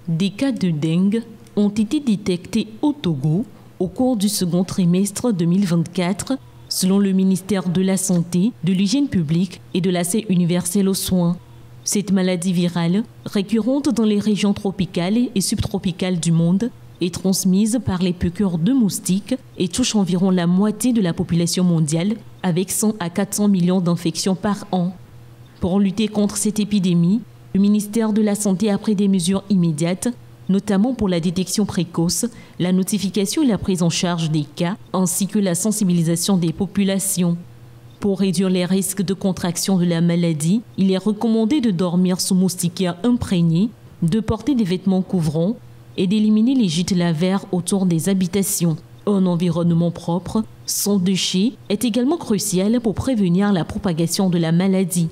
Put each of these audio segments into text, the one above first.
Des cas de dengue ont été détectés au Togo au cours du second trimestre 2024, selon le ministère de la Santé, de l'Hygiène publique et de l'accès universel aux soins. Cette maladie virale, récurrente dans les régions tropicales et subtropicales du monde, est transmise par les piqûres de moustiques et touche environ la moitié de la population mondiale, avec 100 à 400 millions d'infections par an. Pour lutter contre cette épidémie, le ministère de la Santé a pris des mesures immédiates, notamment pour la détection précoce, la notification et la prise en charge des cas, ainsi que la sensibilisation des populations. Pour réduire les risques de contraction de la maladie, il est recommandé de dormir sous moustiquaires imprégnés, de porter des vêtements couvrants et d'éliminer les gîtes lavaires autour des habitations. Un environnement propre, sans déchets, est également crucial pour prévenir la propagation de la maladie.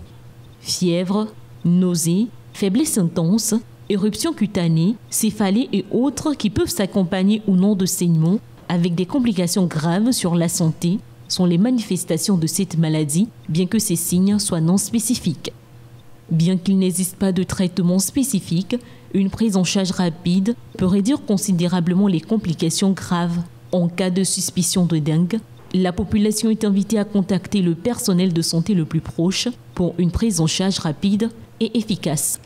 Fièvre, nausées, faiblesse intense, éruptions cutanées, céphalées et autres qui peuvent s'accompagner ou non de saignements avec des complications graves sur la santé sont les manifestations de cette maladie, bien que ces signes soient non spécifiques. Bien qu'il n'existe pas de traitement spécifique, une prise en charge rapide peut réduire considérablement les complications graves. En cas de suspicion de dengue, la population est invitée à contacter le personnel de santé le plus proche pour une prise en charge rapide et efficace.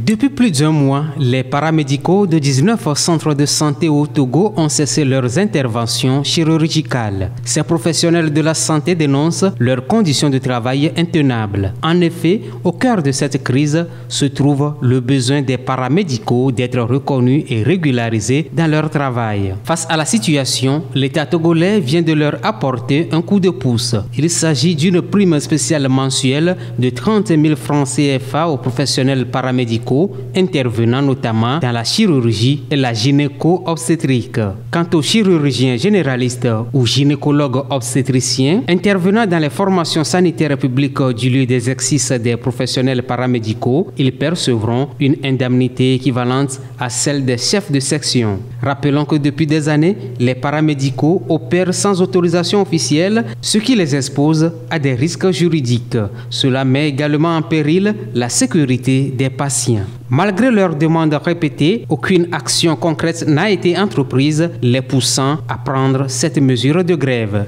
Depuis plus d'un mois, les paramédicaux de 19 centres de santé au Togo ont cessé leurs interventions chirurgicales. Ces professionnels de la santé dénoncent leurs conditions de travail intenables. En effet, au cœur de cette crise se trouve le besoin des paramédicaux d'être reconnus et régularisés dans leur travail. Face à la situation, l'État togolais vient de leur apporter un coup de pouce. Il s'agit d'une prime spéciale mensuelle de 30 000 francs CFA aux professionnels paramédicaux intervenant notamment dans la chirurgie et la gynéco-obstétrique. Quant aux chirurgiens généralistes ou gynécologues obstétriciens intervenant dans les formations sanitaires publiques du lieu d'exercice des professionnels paramédicaux, ils percevront une indemnité équivalente à celle des chefs de section. Rappelons que depuis des années, les paramédicaux opèrent sans autorisation officielle, ce qui les expose à des risques juridiques. Cela met également en péril la sécurité des patients. Malgré leurs demandes répétées, aucune action concrète n'a été entreprise, les poussant à prendre cette mesure de grève.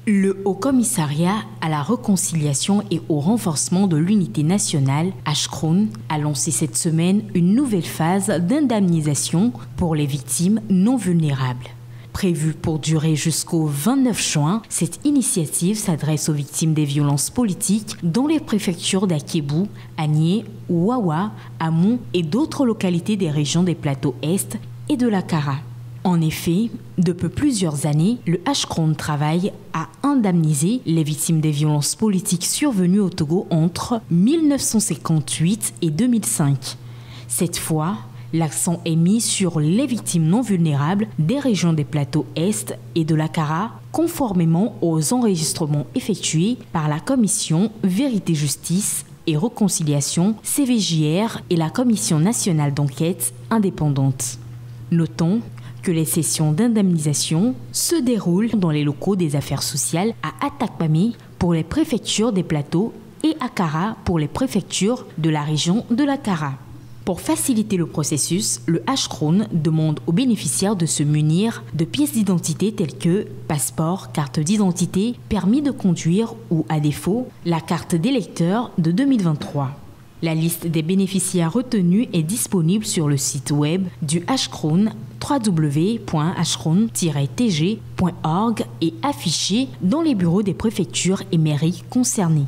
Le Haut Commissariat à la réconciliation et au renforcement de l'unité nationale, HCRON, a lancé cette semaine une nouvelle phase d'indemnisation pour les victimes non vulnérables. Prévue pour durer jusqu'au 29 juin, cette initiative s'adresse aux victimes des violences politiques dans les préfectures d'Akébou, Agné, Ouawa, Amon et d'autres localités des régions des plateaux Est et de la Kara. En effet, depuis plusieurs années, le HCRON travaille à indemniser les victimes des violences politiques survenues au Togo entre 1958 et 2005. Cette fois, l'accent est mis sur les victimes non vulnérables des régions des plateaux Est et de la Kara, conformément aux enregistrements effectués par la Commission Vérité-Justice et Réconciliation, CVJR, et la Commission nationale d'enquête indépendante. Notons que les sessions d'indemnisation se déroulent dans les locaux des affaires sociales à Atakpamé pour les préfectures des plateaux et à Kara pour les préfectures de la région de la Kara. Pour faciliter le processus, le HCRON demande aux bénéficiaires de se munir de pièces d'identité telles que passeport, carte d'identité, permis de conduire ou, à défaut, la carte d'électeur de 2023. La liste des bénéficiaires retenus est disponible sur le site web du HCRON www.hcron-tg.org et affichée dans les bureaux des préfectures et mairies concernées.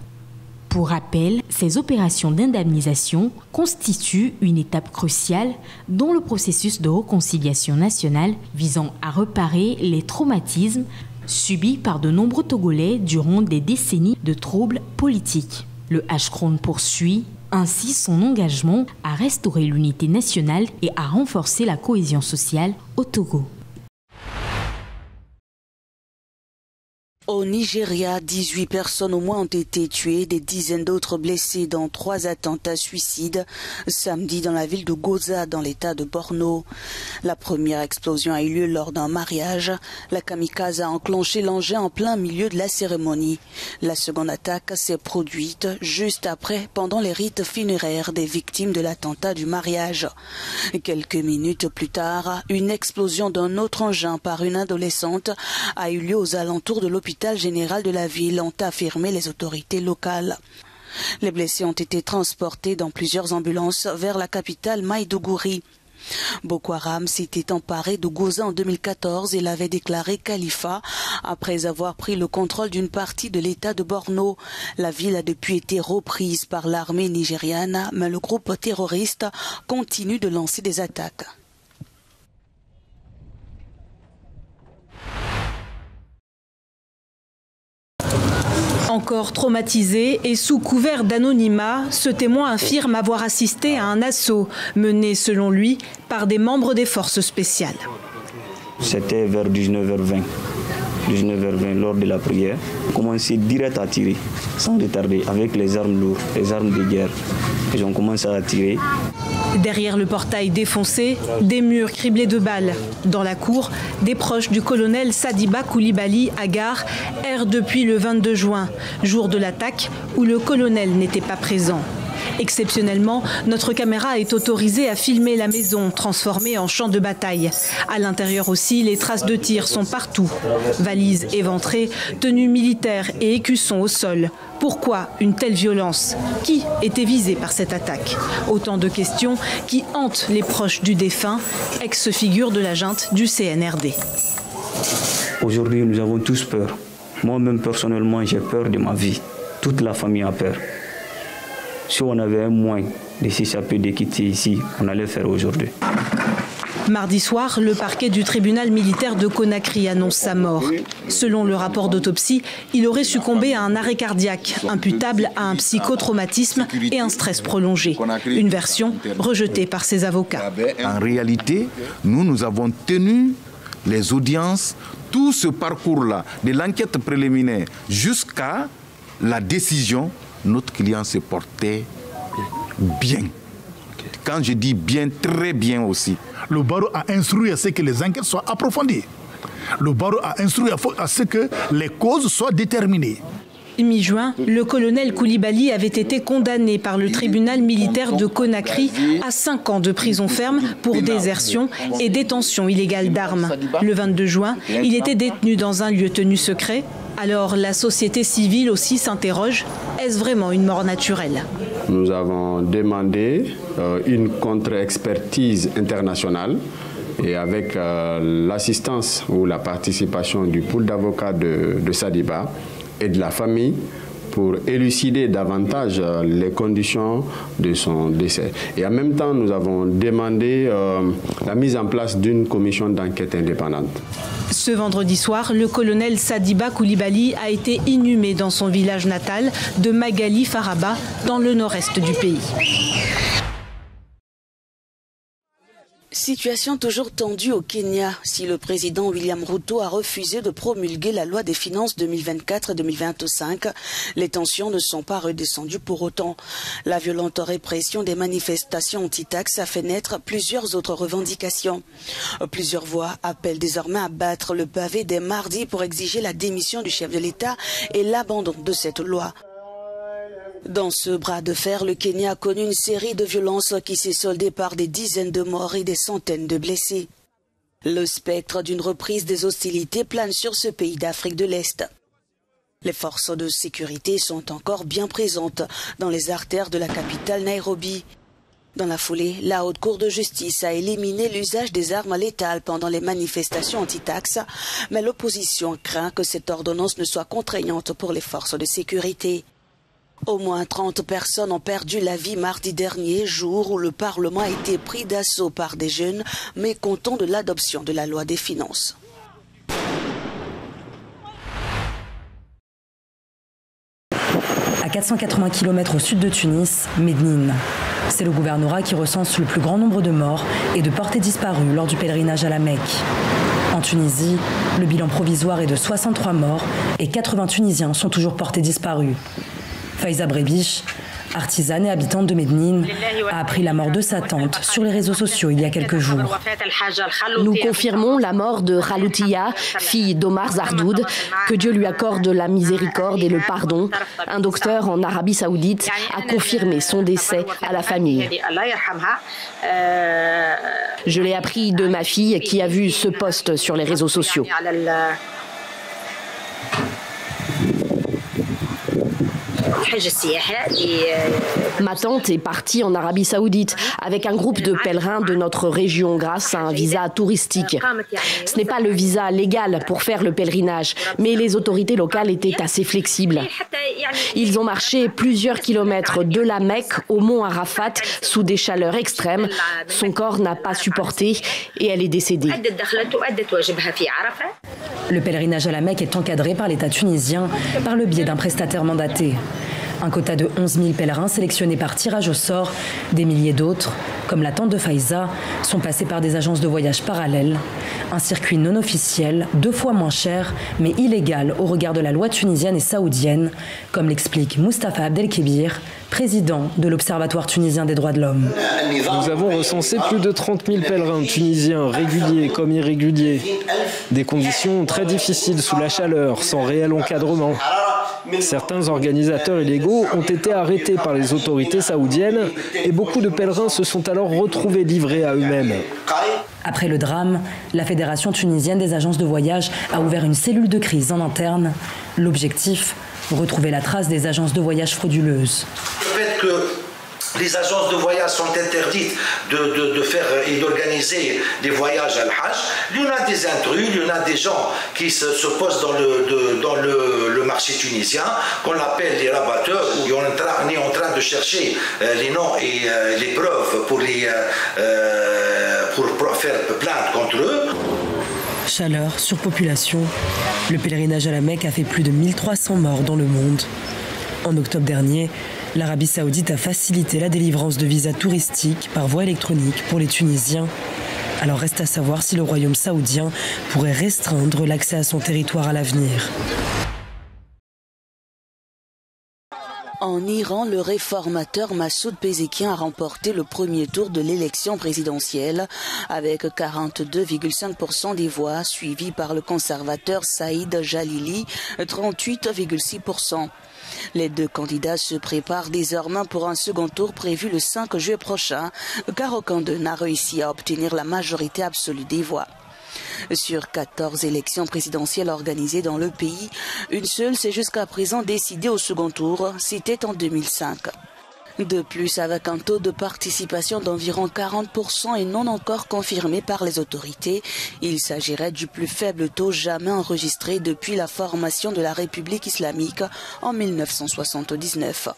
Pour rappel, ces opérations d'indemnisation constituent une étape cruciale dans le processus de réconciliation nationale visant à réparer les traumatismes subis par de nombreux Togolais durant des décennies de troubles politiques. Le HCRON poursuit ainsi son engagement à restaurer l'unité nationale et à renforcer la cohésion sociale au Togo. Au Nigeria, 18 personnes au moins ont été tuées, des dizaines d'autres blessées dans 3 attentats suicides samedi dans la ville de Goza dans l'état de Borno. La première explosion a eu lieu lors d'un mariage. La kamikaze a enclenché l'engin en plein milieu de la cérémonie. La seconde attaque s'est produite juste après, pendant les rites funéraires des victimes de l'attentat du mariage. Quelques minutes plus tard, une explosion d'un autre engin par une adolescente a eu lieu aux alentours de l'hôpital général de la ville, ont affirmé les autorités locales. Les blessés ont été transportés dans plusieurs ambulances vers la capitale Maïdougouri. Boko Haram s'était emparé de Goza en 2014 et l'avait déclaré califat après avoir pris le contrôle d'une partie de l'état de Borno. La ville a depuis été reprise par l'armée nigériane, mais le groupe terroriste continue de lancer des attaques. Encore traumatisé et sous couvert d'anonymat, ce témoin affirme avoir assisté à un assaut mené, selon lui, par des membres des forces spéciales. C'était vers 19h20. 19h20, lors de la prière, on commençait direct à tirer, sans retarder, avec les armes lourdes, les armes de guerre. Ils ont commencé à tirer. Derrière le portail défoncé, des murs criblés de balles. Dans la cour, des proches du colonel Sadiba Koulibaly Agar errent depuis le 22 juin, jour de l'attaque où le colonel n'était pas présent. Exceptionnellement, notre caméra est autorisée à filmer la maison transformée en champ de bataille. À l'intérieur aussi, les traces de tirs sont partout. Valises éventrées, tenues militaires et écussons au sol. Pourquoi une telle violence? Qui était visé par cette attaque? Autant de questions qui hantent les proches du défunt, ex-figure de la junte du CNRD. Aujourd'hui, nous avons tous peur. Moi-même, personnellement, j'ai peur de ma vie. Toute la famille a peur. Si on avait un moyen de s'échapper, de quitter ici, on allait le faire aujourd'hui. Mardi soir, le parquet du tribunal militaire de Conakry annonce sa mort. Selon le rapport d'autopsie, il aurait succombé à un arrêt cardiaque, imputable à un psychotraumatisme et un stress prolongé. Une version rejetée par ses avocats. En réalité, nous avons tenu les audiences, tout ce parcours-là, de l'enquête préliminaire jusqu'à la décision. Notre client se portait bien. Quand je dis bien, très bien aussi. Le barreau a instruit à ce que les enquêtes soient approfondies. Le barreau a instruit à ce que les causes soient déterminées. Mi-juin, le colonel Koulibaly avait été condamné par le tribunal militaire de Conakry à 5 ans de prison ferme pour désertion et détention illégale d'armes. Le 22 juin, il était détenu dans un lieu tenu secret. Alors la société civile aussi s'interroge, est-ce vraiment une mort naturelle? Nous avons demandé une contre-expertise internationale et avec l'assistance ou la participation du pool d'avocats de Sadiba et de la famille pour élucider davantage les conditions de son décès. Et en même temps, nous avons demandé la mise en place d'une commission d'enquête indépendante. Ce vendredi soir, le colonel Sadiba Koulibaly a été inhumé dans son village natal de Magali Faraba, dans le nord-est du pays. Situation toujours tendue au Kenya. Si le président William Ruto a refusé de promulguer la loi des finances 2024-2025, les tensions ne sont pas redescendues pour autant. La violente répression des manifestations anti-taxes a fait naître plusieurs autres revendications. Plusieurs voix appellent désormais à battre le pavé dès mardi pour exiger la démission du chef de l'État et l'abandon de cette loi. Dans ce bras de fer, le Kenya a connu une série de violences qui s'est soldée par des dizaines de morts et des centaines de blessés. Le spectre d'une reprise des hostilités plane sur ce pays d'Afrique de l'Est. Les forces de sécurité sont encore bien présentes dans les artères de la capitale Nairobi. Dans la foulée, la Haute Cour de justice a éliminé l'usage des armes létales pendant les manifestations anti-taxes, mais l'opposition craint que cette ordonnance ne soit contraignante pour les forces de sécurité. Au moins 30 personnes ont perdu la vie mardi dernier, jour où le Parlement a été pris d'assaut par des jeunes mécontents de l'adoption de la loi des finances. À 480 km au sud de Tunis, Médine. C'est le gouvernorat qui recense le plus grand nombre de morts et de portés disparus lors du pèlerinage à la Mecque. En En Tunisie, le bilan provisoire est de 63 morts et 80 Tunisiens sont toujours portés disparus. Faiza Brebiche, artisane et habitante de Mednine, a appris la mort de sa tante sur les réseaux sociaux il y a quelques jours. Nous confirmons la mort de Khaloutiya, fille d'Omar Zardoud, que Dieu lui accorde la miséricorde et le pardon. Un docteur en Arabie Saoudite a confirmé son décès à la famille. Je l'ai appris de ma fille qui a vu ce post sur les réseaux sociaux. Ma tante est partie en Arabie Saoudite avec un groupe de pèlerins de notre région grâce à un visa touristique. Ce n'est pas le visa légal pour faire le pèlerinage, mais les autorités locales étaient assez flexibles. Ils ont marché plusieurs kilomètres de la Mecque au mont Arafat sous des chaleurs extrêmes. Son corps n'a pas supporté et elle est décédée. Le pèlerinage à la Mecque est encadré par l'État tunisien par le biais d'un prestataire mandaté. Un quota de 11 000 pèlerins sélectionnés par tirage au sort. Des milliers d'autres, comme la tante de Faiza, sont passés par des agences de voyage parallèles. Un circuit non officiel, 2 fois moins cher, mais illégal au regard de la loi tunisienne et saoudienne, comme l'explique Moustapha Abdelkébir, président de l'Observatoire tunisien des droits de l'homme. Nous avons recensé plus de 30 000 pèlerins tunisiens, réguliers comme irréguliers. Des conditions très difficiles sous la chaleur, sans réel encadrement. Certains organisateurs illégaux ont été arrêtés par les autorités saoudiennes et beaucoup de pèlerins se sont alors retrouvés livrés à eux-mêmes. Après le drame, la Fédération tunisienne des agences de voyage a ouvert une cellule de crise en interne. L'objectif, retrouver la trace des agences de voyage frauduleuses. Le fait que les agences de voyage sont interdites de faire et d'organiser des voyages à l'Hajj. Il y en a des intrus, il y en a des gens qui se posent dans le marché tunisien, qu'on appelle les rabatteurs, où on est en train de chercher les noms et les preuves pour faire plainte contre eux. Chaleur, surpopulation, le pèlerinage à la Mecque a fait plus de 1300 morts dans le monde. En octobre dernier, l'Arabie Saoudite a facilité la délivrance de visas touristiques par voie électronique pour les Tunisiens. Alors reste à savoir si le royaume saoudien pourrait restreindre l'accès à son territoire à l'avenir. En Iran, le réformateur Massoud Pezeshkian a remporté le premier tour de l'élection présidentielle avec 42,5% des voix, suivi par le conservateur Saïd Jalili, 38,6%. Les deux candidats se préparent désormais pour un second tour prévu le 5 juillet prochain, car aucun d'eux n'a réussi à obtenir la majorité absolue des voix. Sur 14 élections présidentielles organisées dans le pays, une seule s'est jusqu'à présent décidée au second tour, c'était en 2005. De plus, avec un taux de participation d'environ 40% et non encore confirmé par les autorités, il s'agirait du plus faible taux jamais enregistré depuis la formation de la République islamique en 1979.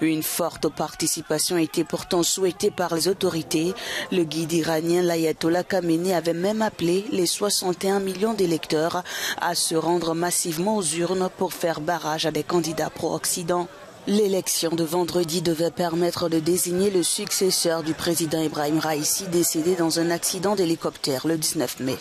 Une forte participation était pourtant souhaitée par les autorités. Le guide iranien l'Ayatollah Khamenei avait même appelé les 61 millions d'électeurs à se rendre massivement aux urnes pour faire barrage à des candidats pro-Occident. L'élection de vendredi devait permettre de désigner le successeur du président Ebrahim Raïssi décédé dans un accident d'hélicoptère le 19 mai.